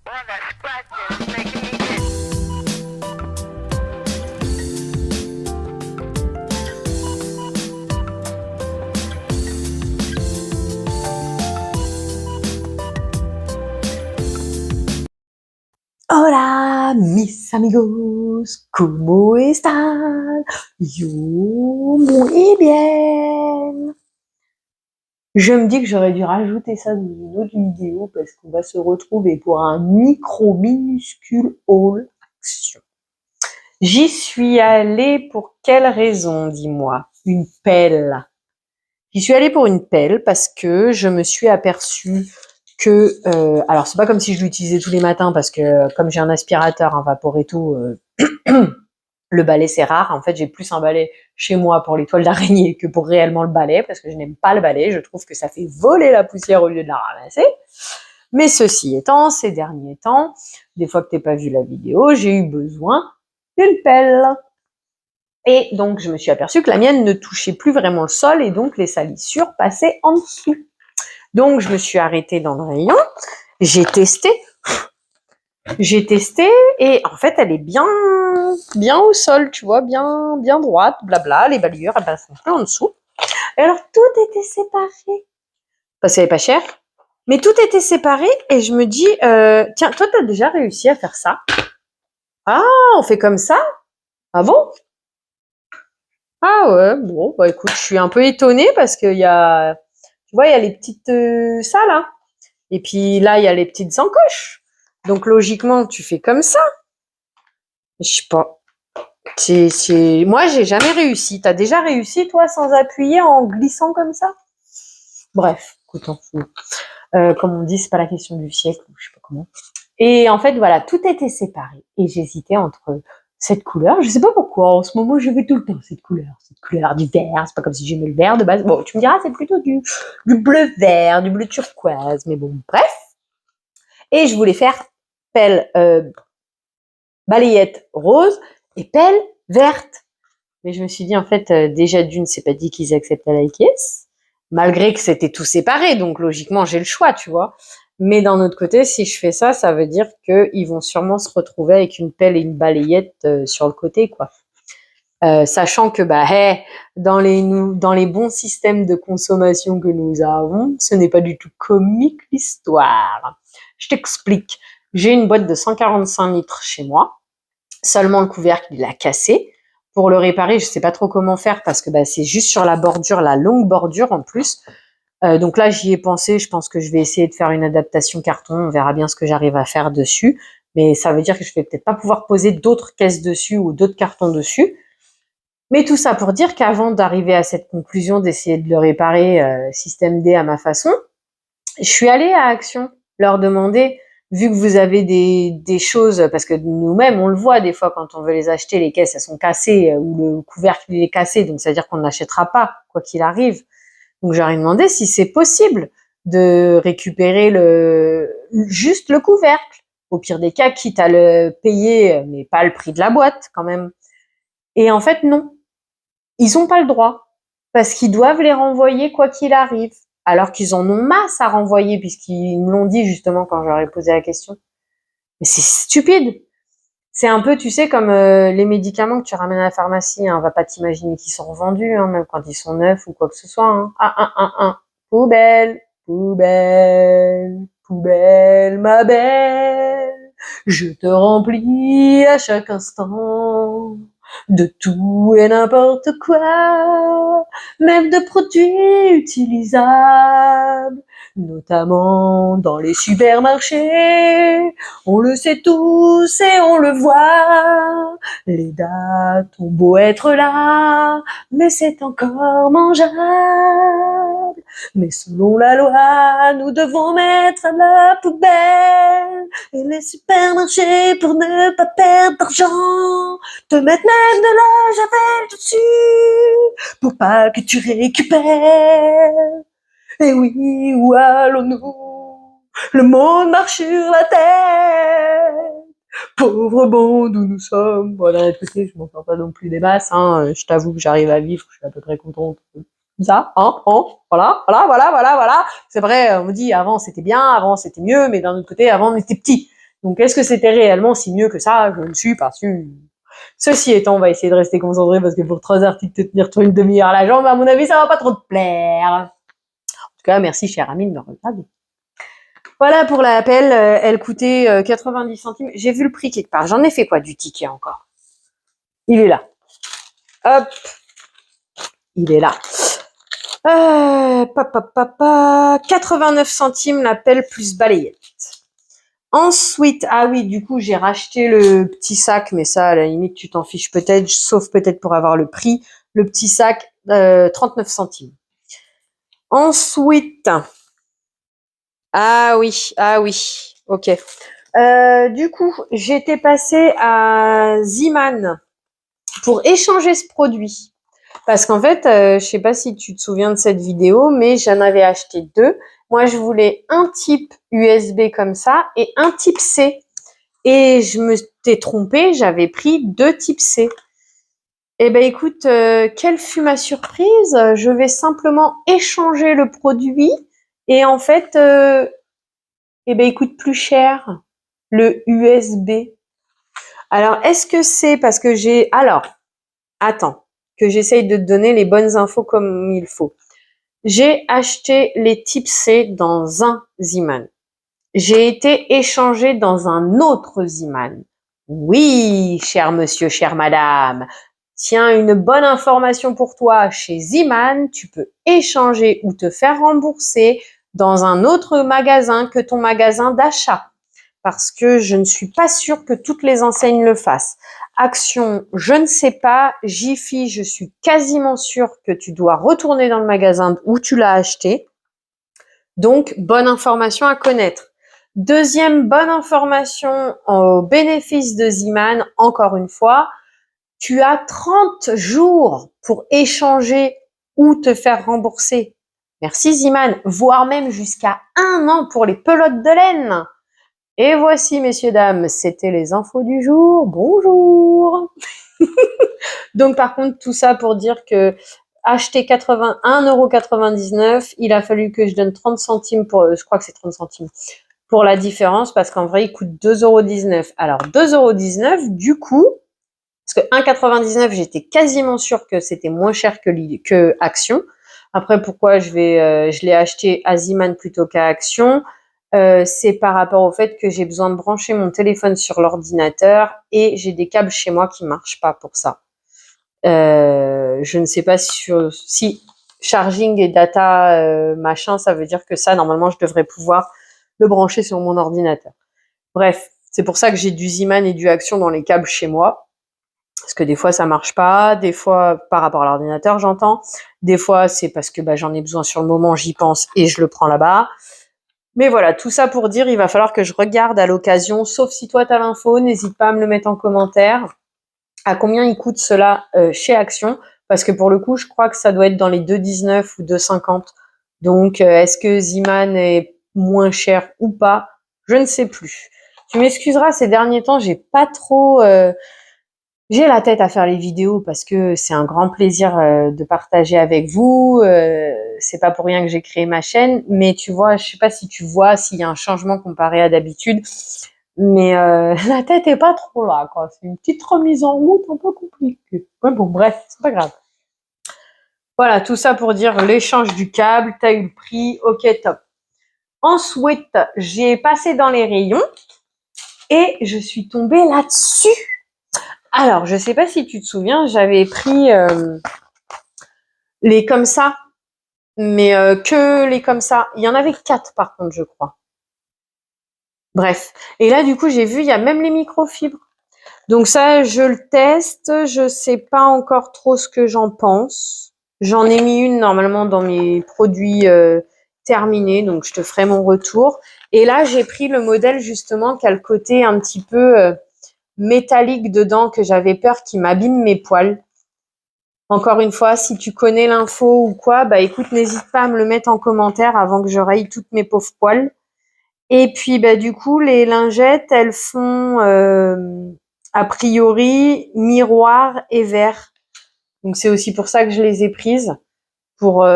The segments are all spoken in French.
Hola, mis amigos, ¿cómo están? Yo, muy bien. Je me dis que j'aurais dû rajouter ça dans une autre vidéo parce qu'on va se retrouver pour un minuscule haul action. J'y suis allée pour quelle raison, dis-moi? Une pelle. J'y suis allée pour une pelle parce que je me suis aperçue que, alors c'est pas comme si je l'utilisais tous les matins parce que comme j'ai un aspirateur, un Vaporetto, le balai c'est rare. En fait, j'ai plus un balai chez moi pour les toiles d'araignée que pour réellement le balai parce que je n'aime pas le balai. Je trouve que ça fait voler la poussière au lieu de la ramasser. Mais ceci étant, ces derniers temps, des fois que t'aies pas vu la vidéo, j'ai eu besoin d'une pelle. Et donc, je me suis aperçue que la mienne ne touchait plus vraiment le sol et donc les salissures passaient en dessous. Donc, je me suis arrêtée dans le rayon, j'ai testé et en fait, elle est bien au sol, tu vois, bien droite, blabla. Les balayures, elles passent un peu en dessous. Et alors, tout était séparé. Parce qu'elle est pas chère, mais tout était séparé et je me dis, tiens, toi, t'as déjà réussi à faire ça? Ah, on fait comme ça? Ah bon? Ah ouais, bon, bah écoute, je suis un peu étonnée parce qu'il y a, tu vois, il y a les petites ça là. Et puis là, il y a les petites encoches. Donc logiquement, tu fais comme ça. Je sais pas. Moi, j'ai jamais réussi. T'as déjà réussi, toi, sans appuyer, en glissant comme ça? Bref, écoute, on fout. Comme on dit, c'est pas la question du siècle, ou je sais pas comment. Et en fait, voilà, tout était séparé. Et j'hésitais entre cette couleur. Je sais pas pourquoi. En ce moment, je veux tout le temps cette couleur du vert. C'est pas comme si j'aimais le vert de base. Bon, tu me diras, c'est plutôt du bleu vert, du bleu turquoise. Mais bon, bref. Et je voulais faire pelle balayette rose et pelle verte. Mais je me suis dit, en fait, déjà d'une, c'est pas dit qu'ils acceptent la caisse, malgré que c'était tout séparé. Donc, logiquement, j'ai le choix, tu vois. Mais d'un autre côté, si je fais ça, ça veut dire qu'ils vont sûrement se retrouver avec une pelle et une balayette sur le côté, quoi. Sachant que, dans les bons systèmes de consommation que nous avons, ce n'est pas du tout comique l'histoire. Je t'explique. J'ai une boîte de 145 litres chez moi. Seulement le couvercle, il a cassé. Pour le réparer, je sais pas trop comment faire parce que c'est juste sur la bordure, la longue bordure en plus. Donc là, j'y ai pensé. Je pense que je vais essayer de faire une adaptation carton. On verra bien ce que j'arrive à faire dessus. Mais ça veut dire que je vais peut-être pas pouvoir poser d'autres caisses dessus ou d'autres cartons dessus. Mais tout ça pour dire qu'avant d'arriver à cette conclusion d'essayer de le réparer système D à ma façon, je suis allée à Action leur demander, vu que vous avez des choses, parce que nous-mêmes, on le voit des fois quand on veut les acheter, les caisses, elles sont cassées ou le couvercle, il est cassé, donc ça veut dire qu'on n'achètera pas, quoi qu'il arrive. Donc, j'aurais demandé si c'est possible de récupérer juste le couvercle. Au pire des cas, quitte à le payer, mais pas le prix de la boîte, quand même. Et en fait, non. Ils ont pas le droit. Parce qu'ils doivent les renvoyer quoi qu'il arrive. Alors qu'ils en ont masse à renvoyer, puisqu'ils me l'ont dit justement quand je leur ai posé la question. Mais c'est stupide. C'est un peu, tu sais, comme les médicaments que tu ramènes à la pharmacie. Hein, on va pas t'imaginer qu'ils sont revendus, hein, même quand ils sont neufs ou quoi que ce soit. Hein. Poubelle, poubelle, poubelle, ma belle. Je te remplis à chaque instant de tout et n'importe quoi, même de produits utilisables, notamment dans les supermarchés. On le sait tous et on le voit, les dates ont beau être là, mais c'est encore mangeable. Mais selon la loi, nous devons mettre à la poubelle et les supermarchés pour ne pas perdre d'argent, te mettre même de la javel dessus pour pas que tu récupères. Et oui, où allons-nous? Le monde marche sur la tête. Pauvre monde où nous sommes. Bon, d'un autre côté, je m'en sors pas non plus des masses, hein. Je t'avoue que j'arrive à vivre, je suis à peu près contente. Ça, hein, voilà. C'est vrai, on me dit, avant c'était bien, avant c'était mieux, mais d'un autre côté, avant on était petit. Donc, est-ce que c'était réellement si mieux que ça? Je ne suis pas sûre. Ceci étant, on va essayer de rester concentré parce que pour 3 articles, te tenir toi une demi-heure à la jambe, à mon avis, ça va pas trop te plaire. En tout cas, merci, cher ami, de me regarder. Voilà pour l'appel. Elle coûtait 90 centimes. J'ai vu le prix quelque part. J'en ai fait quoi du ticket encore? Il est là. Hop. Il est là. 89 centimes l'appel plus balayette. Ensuite, ah oui, du coup, j'ai racheté le petit sac, mais ça, à la limite, tu t'en fiches peut-être, sauf peut-être pour avoir le prix. Le petit sac, 39 centimes. Ensuite, ah oui, ok. Du coup, j'étais passée à Ziman pour échanger ce produit. Parce qu'en fait, je sais pas si tu te souviens de cette vidéo, mais j'en avais acheté 2. Moi, je voulais un type USB comme ça et un type C. Et je me t'ai trompée, j'avais pris 2 types C. Eh ben écoute, quelle fut ma surprise? Je vais simplement échanger le produit et en fait, eh ben il coûte plus cher, le USB. Alors, est-ce que c'est parce que j'ai... Alors, attends, que j'essaye de te donner les bonnes infos comme il faut. J'ai acheté les types C dans un Ziman. J'ai été échangé dans un autre Ziman. Oui, cher monsieur, chère madame. Tiens, une bonne information pour toi. Chez Ziman, tu peux échanger ou te faire rembourser dans un autre magasin que ton magasin d'achat. Parce que je ne suis pas sûre que toutes les enseignes le fassent. Action, je ne sais pas. Jiffy, je suis quasiment sûre que tu dois retourner dans le magasin où tu l'as acheté. Donc, bonne information à connaître. Deuxième bonne information au bénéfice de Ziman, encore une fois, tu as 30 jours pour échanger ou te faire rembourser. Merci Ziman, voire même jusqu'à 1 an pour les pelotes de laine. Et voici, messieurs, dames, c'était les infos du jour. Bonjour. Donc, par contre, tout ça pour dire que acheter 1,99 €, il a fallu que je donne 30 centimes pour, je crois que c'est 30 centimes, pour la différence, parce qu'en vrai, il coûte 2,19 €. Alors, 2,19 €, du coup, parce que 1,99 €, j'étais quasiment sûre que c'était moins cher que Action. Après, pourquoi je l'ai acheté à Ziman plutôt qu'à Action? C'est par rapport au fait que j'ai besoin de brancher mon téléphone sur l'ordinateur et j'ai des câbles chez moi qui marchent pas pour ça. Je ne sais pas si charging et data machin, ça veut dire que ça, normalement, je devrais pouvoir le brancher sur mon ordinateur. Bref, c'est pour ça que j'ai du Ziman et du Action dans les câbles chez moi. Parce que des fois, ça marche pas. Des fois, par rapport à l'ordinateur, j'entends. Des fois, c'est parce que j'en ai besoin sur le moment, j'y pense et je le prends là-bas. Mais voilà, tout ça pour dire, il va falloir que je regarde à l'occasion, sauf si toi, tu as l'info, n'hésite pas à me le mettre en commentaire. À combien il coûte cela chez Action? Parce que pour le coup, je crois que ça doit être dans les 2,19 ou 2,50. Donc, est-ce que Ziman est moins cher ou pas? Je ne sais plus. Tu m'excuseras, ces derniers temps, j'ai pas trop... j'ai la tête à faire les vidéos parce que c'est un grand plaisir de partager avec vous. C'est pas pour rien que j'ai créé ma chaîne, mais tu vois, je sais pas si tu vois s'il y a un changement comparé à d'habitude, mais la tête est pas trop là, quoi. C'est une petite remise en route un peu compliquée. Ouais, bon, bref, c'est pas grave. Voilà, tout ça pour dire l'échange du câble, t'as eu le prix, ok, top. Ensuite, j'ai passé dans les rayons et je suis tombée là-dessus. Alors, je sais pas si tu te souviens, j'avais pris les comme ça, mais que les comme ça. Il y en avait 4 par contre, je crois. Bref. Et là, du coup, j'ai vu, il y a même les microfibres. Donc ça, je le teste. Je sais pas encore trop ce que j'en pense. J'en ai mis une normalement dans mes produits terminés, donc je te ferai mon retour. Et là, j'ai pris le modèle justement qui a le côté un petit peu métallique dedans, que j'avais peur qu'il m'abîme mes poils. Encore une fois, si tu connais l'info ou quoi, écoute, n'hésite pas à me le mettre en commentaire avant que je raye toutes mes pauvres poils. Et puis du coup, les lingettes, elles font a priori miroir et verre. Donc c'est aussi pour ça que je les ai prises. Pour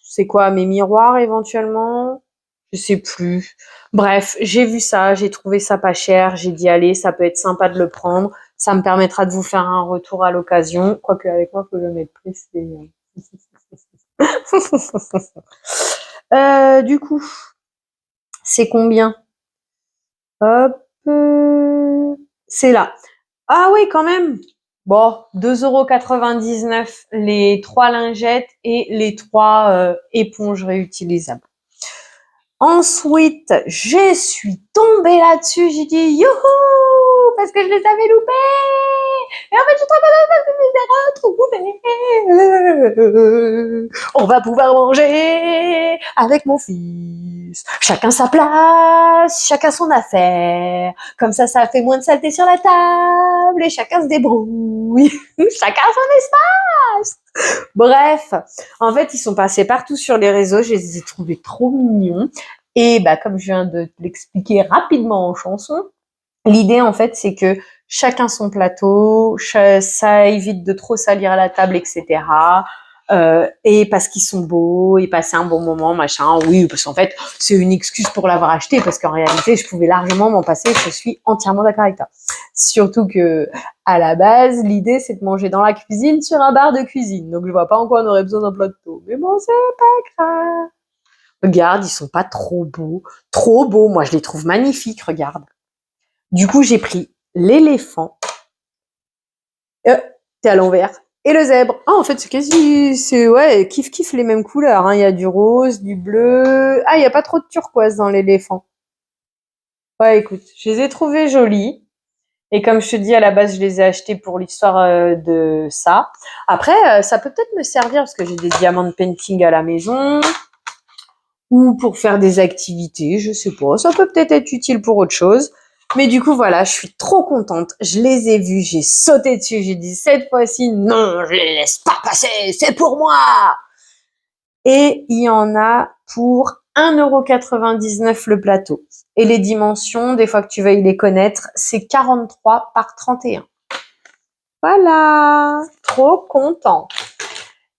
c'est quoi, mes miroirs éventuellement? je sais plus. Bref, j'ai vu ça, j'ai trouvé ça pas cher, j'ai dit allez, ça peut être sympa de le prendre, ça me permettra de vous faire un retour à l'occasion, quoique avec moi, faut que je mette prix, du coup, c'est combien? Hop, c'est là. Ah oui, quand même. Bon, 2,99 € les 3 lingettes et les 3 éponges réutilisables. Ensuite, je suis tombée là-dessus, j'ai dit youhou, parce que je les avais loupés. Et en fait, je suis trop contente parce que je les ai retrouvés. On va pouvoir manger avec mon fils. Chacun sa place, chacun son affaire. Comme ça fait moins de saleté sur la table et chacun se débrouille. Chacun son espace. Bref, en fait, ils sont passés partout sur les réseaux. Je les ai trouvés trop mignons. Et bah, comme je viens de l'expliquer rapidement en chanson, l'idée, en fait, c'est que chacun son plateau, ça évite de trop salir la table, etc. Et parce qu'ils sont beaux, et passer un bon moment, machin. Oui, parce qu'en fait, c'est une excuse pour l'avoir acheté, parce qu'en réalité, je pouvais largement m'en passer. Je suis entièrement d'accord avec toi. Surtout que, à la base, l'idée, c'est de manger dans la cuisine sur un bar de cuisine. Donc, je vois pas en quoi on aurait besoin d'un plateau. Mais bon, c'est pas grave. Regarde, ils sont pas trop beaux. Trop beaux. Moi, je les trouve magnifiques, regarde. Du coup, j'ai pris l'éléphant. T'es à l'envers. Et le zèbre. Ah, en fait, ouais, kiff les mêmes couleurs, hein. Il y a du rose, du bleu. Ah, il y a pas trop de turquoise dans l'éléphant. Ouais, écoute, je les ai trouvés jolis. Et comme je te dis, à la base, je les ai achetés pour l'histoire de ça. Après, ça peut peut-être me servir parce que j'ai des diamants de painting à la maison. Ou pour faire des activités, je sais pas. Ça peut peut-être être utile pour autre chose. Mais du coup, voilà, je suis trop contente. Je les ai vus, j'ai sauté dessus, j'ai dit cette fois-ci, non, je les laisse pas passer, c'est pour moi. Et il y en a pour 1,99 € le plateau. Et les dimensions, des fois que tu veuilles les connaître, c'est 43 par 31. Voilà, trop content.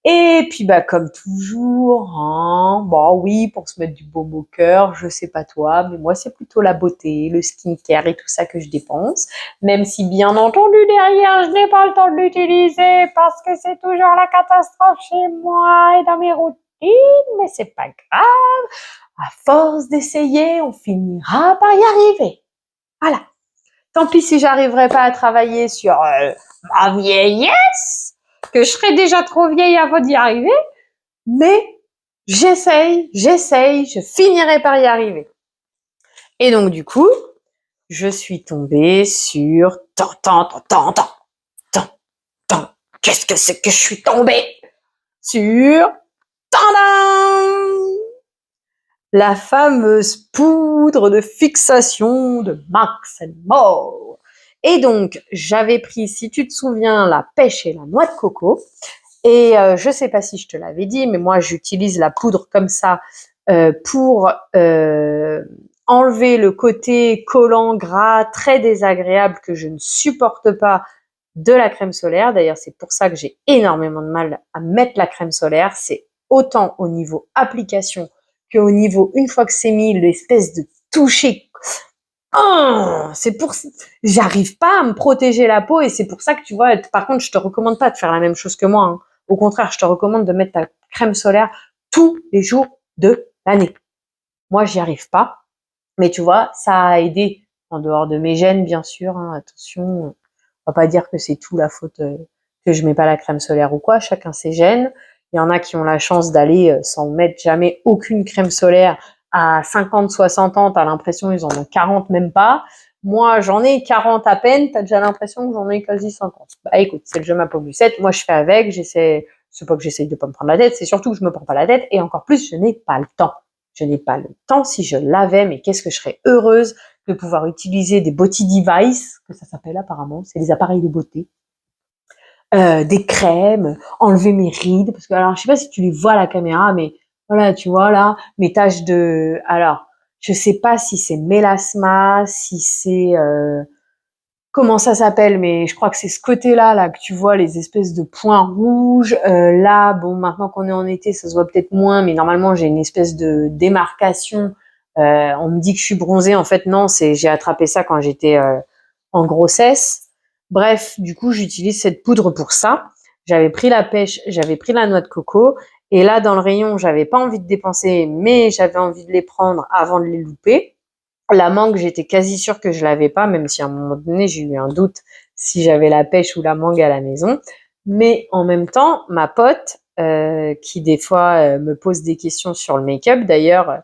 Et puis bah comme toujours, hein, bah oui, pour se mettre du baume au cœur, je sais pas toi, mais moi c'est plutôt la beauté, le skincare et tout ça que je dépense. Même si bien entendu derrière je n'ai pas le temps de l'utiliser parce que c'est toujours la catastrophe chez moi et dans mes routines, mais c'est pas grave. À force d'essayer, on finira par y arriver. Voilà. Tant pis si j'arriverai pas à travailler sur ma vieillesse, que je serai déjà trop vieille avant d'y arriver, mais j'essaye, je finirai par y arriver. Et donc du coup, je suis tombée sur qu'est-ce que c'est que je suis tombée sur la fameuse poudre de fixation de Max More. Et donc, j'avais pris, si tu te souviens, la pêche et la noix de coco. Et je sais pas si je te l'avais dit, mais moi, j'utilise la poudre comme ça pour enlever le côté collant, gras, très désagréable que je ne supporte pas de la crème solaire. D'ailleurs, c'est pour ça que j'ai énormément de mal à mettre la crème solaire. C'est autant au niveau application qu'au niveau, une fois que c'est mis, l'espèce de toucher. Oh, j'arrive pas à me protéger la peau et c'est pour ça que tu vois, par contre, je te recommande pas de faire la même chose que moi, hein. Au contraire, je te recommande de mettre ta crème solaire tous les jours de l'année. Moi, j'y arrive pas. Mais tu vois, ça a aidé en dehors de mes gènes, bien sûr, hein, attention. On va pas dire que c'est tout la faute que je mets pas la crème solaire ou quoi. Chacun ses gènes. Il y en a qui ont la chance d'aller sans mettre jamais aucune crème solaire à 50, 60 ans. T'as l'impression qu'ils en ont 40 même pas. Moi, j'en ai 40 à peine. T'as déjà l'impression que j'en ai quasi 50. Bah écoute, c'est le jeu ma peau lucette. Moi, je fais avec. C'est pas que j'essaye de pas me prendre la tête. C'est surtout que je me prends pas la tête. Et encore plus, je n'ai pas le temps. Je n'ai pas le temps. Si je l'avais, mais qu'est-ce que je serais heureuse de pouvoir utiliser des body devices, que ça s'appelle apparemment, c'est les appareils de beauté, des crèmes, enlever mes rides, parce que alors je sais pas si tu les vois à la caméra, mais voilà, tu vois là, mes taches de, alors je sais pas si c'est mélasma, si c'est comment ça s'appelle, mais je crois que c'est ce côté-là, là, que tu vois, les espèces de points rouges. Là, bon, maintenant qu'on est en été, ça se voit peut-être moins, mais normalement, j'ai une espèce de démarcation On me dit que je suis bronzée. En fait, non, j'ai attrapé ça quand j'étais en grossesse. Bref, du coup, j'utilise cette poudre pour ça. J'avais pris la pêche, j'avais pris la noix de coco. Et là, dans le rayon, j'avais pas envie de dépenser, mais j'avais envie de les prendre avant de les louper. La mangue, j'étais quasi sûre que je l'avais pas, même si à un moment donné, j'ai eu un doute si j'avais la pêche ou la mangue à la maison. Mais en même temps, ma pote, qui des fois me pose des questions sur le make-up, d'ailleurs,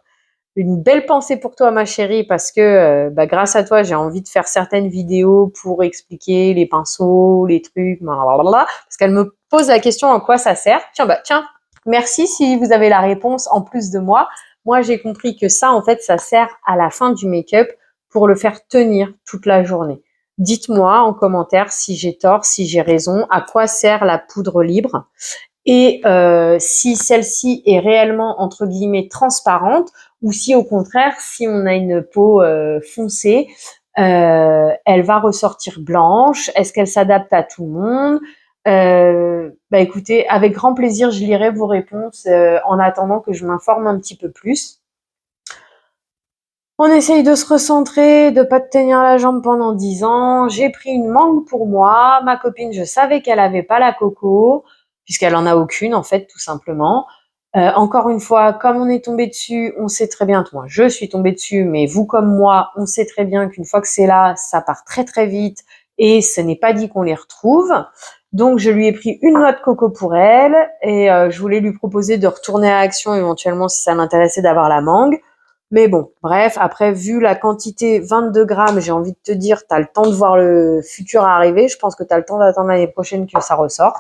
une belle pensée pour toi, ma chérie, parce que grâce à toi, j'ai envie de faire certaines vidéos pour expliquer les pinceaux, les trucs, blablabla, parce qu'elle me pose la question en quoi ça sert. Tiens, merci si vous avez la réponse en plus de moi. Moi, j'ai compris que ça, en fait, ça sert à la fin du make-up pour le faire tenir toute la journée. Dites-moi en commentaire si j'ai tort, si j'ai raison, à quoi sert la poudre libre et si celle-ci est réellement, entre guillemets, transparente ou si au contraire, si on a une peau foncée, elle va ressortir blanche. Est-ce qu'elle s'adapte à tout le monde? Écoutez, avec grand plaisir, je lirai vos réponses en attendant que je m'informe un petit peu plus. On essaye de se recentrer, de pas te tenir la jambe pendant 10 ans. J'ai pris une mangue pour moi. Ma copine, je savais qu'elle avait pas la coco, puisqu'elle en a aucune, en fait, tout simplement. Encore une fois, comme on est tombé dessus, on sait très bien, moi je suis tombée dessus, mais vous comme moi, on sait très bien qu'une fois que c'est là, ça part très très vite et ce n'est pas dit qu'on les retrouve. Donc je lui ai pris une noix de coco pour elle et je voulais lui proposer de retourner à Action éventuellement si ça l'intéressait d'avoir la mangue. Mais bon, bref, après, vu la quantité 22 grammes, j'ai envie de te dire, tu as le temps de voir le futur arriver. Je pense que tu as le temps d'attendre l'année prochaine que ça ressorte.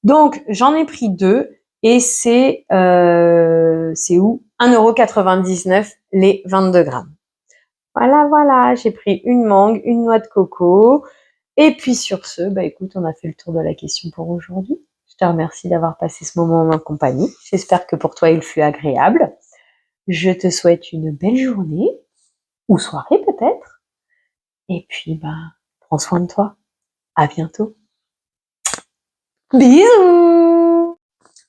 Donc, j'en ai pris 2 et c'est où 1,99 € les 22 grammes. Voilà, j'ai pris une mangue, une noix de coco. Et puis sur ce, écoute, on a fait le tour de la question pour aujourd'hui. Je te remercie d'avoir passé ce moment en ma compagnie. J'espère que pour toi, il fut agréable. Je te souhaite une belle journée, ou soirée peut-être. Et puis, prends soin de toi. À bientôt. Bisous!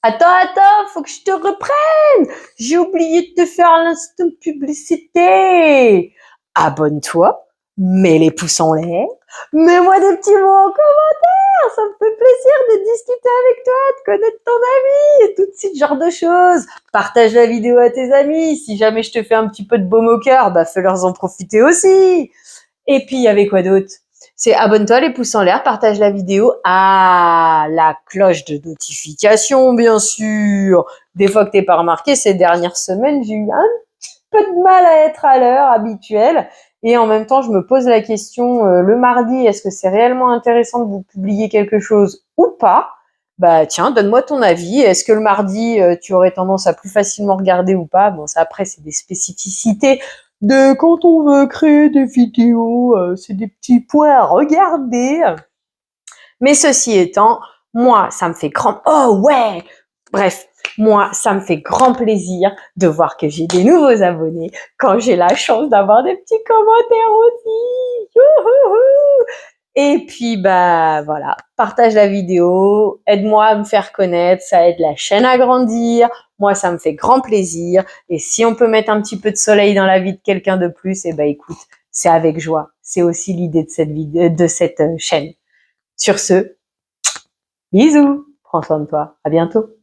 Attends, faut que je te reprenne! J'ai oublié de te faire l'instant publicité! Abonne-toi, mets les pouces en l'air, mets-moi des petits mots en commentaire, ça me fait plaisir de discuter avec toi, de connaître ton ami, et tout ce genre de choses. Partage la vidéo à tes amis, si jamais je te fais un petit peu de baume au cœur, fais-leur en profiter aussi. Et puis, il y avait quoi d'autre? C'est abonne-toi, les pouces en l'air, partage la vidéo. Ah, la cloche de notification, bien sûr. Des fois que t'es pas remarqué, ces dernières semaines, j'ai eu un petit peu de mal à être à l'heure habituelle. Et en même temps, je me pose la question, le mardi, est-ce que c'est réellement intéressant de vous publier quelque chose ou pas? Tiens, donne-moi ton avis. Est-ce que le mardi, tu aurais tendance à plus facilement regarder ou pas? Bon, ça après, c'est des spécificités de quand on veut créer des vidéos, c'est des petits points à regarder. Mais ceci étant, moi, ça me fait grand... Oh ouais! Bref, moi, ça me fait grand plaisir de voir que j'ai des nouveaux abonnés quand j'ai la chance d'avoir des petits commentaires aussi. Youhouhou! Et puis, voilà, partage la vidéo, aide-moi à me faire connaître, ça aide la chaîne à grandir. Moi, ça me fait grand plaisir. Et si on peut mettre un petit peu de soleil dans la vie de quelqu'un de plus, écoute, c'est avec joie. C'est aussi l'idée de cette vidéo, de cette chaîne. Sur ce, bisous, prends soin de toi, à bientôt.